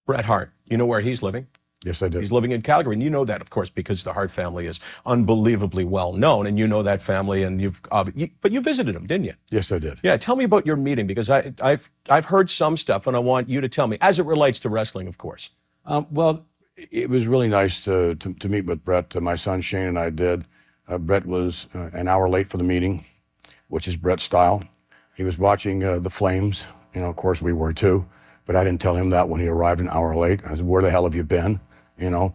Bret Hart, you know where he's living? Yes, I did. He's living in Calgary, and you know that, of course, because the Hart family is unbelievably well known, and you know that family, and but you visited him, didn't you? Yes, I did. Yeah, tell me about your meeting, because I've heard some stuff, and I want you to tell me, as it relates to wrestling, of course. Well, it was really nice to meet with Bret. My son Shane and I did. Bret was an hour late for the meeting, which is Bret's style. He was watching the Flames. You know, of course, we were too. But I didn't tell him that when he arrived an hour late. I said, "Where the hell have you been?" You know,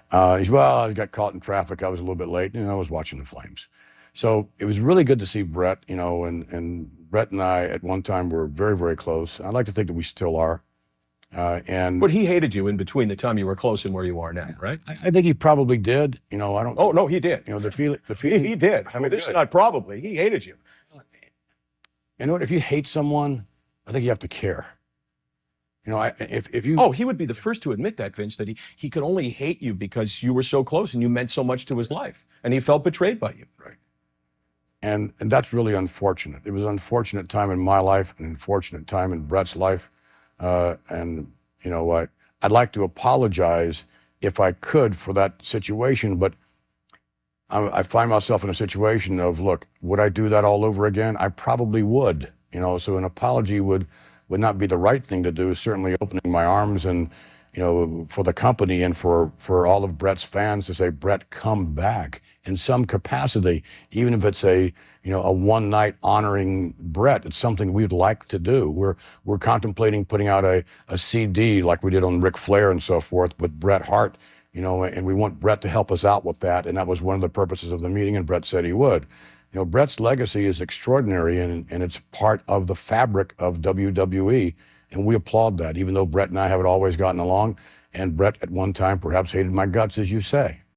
he said, "Well, I got caught in traffic. I was a little bit late, and I was watching the Flames." So it was really good to see Bret. You know, and Bret and I at one time were very, very close. I'd like to think that we still are. But he hated you in between the time you were close and where you are now, right? I think he probably did. You know, I don't. Oh no, he did. You know, the feeling. He did. I mean, this is not probably. He hated you. You know what? If you hate someone, I think you have to care. You know, if you... Oh, he would be the first to admit that, Vince, that he could only hate you because you were so close and you meant so much to his life. And he felt betrayed by you. Right. And that's really unfortunate. It was an unfortunate time in my life, an unfortunate time in Bret's life. And you know what? I'd like to apologize if I could for that situation, but I find myself in a situation of, look, would I do that all over again? I probably would. You know, so an apology would not be the right thing to do. Certainly opening my arms and, you know, for the company and for all of Bret's fans to say, Bret, come back in some capacity, even if it's a one night honoring Bret. It's something we'd like to do. We're contemplating putting out a CD like we did on Ric Flair and so forth with Bret Hart, you know, and we want Bret to help us out with that. And that was one of the purposes of the meeting, and Bret said he would. You know, Bret's legacy is extraordinary, and it's part of the fabric of WWE, and we applaud that, even though Bret and I haven't always gotten along, and Bret at one time perhaps hated my guts, as you say.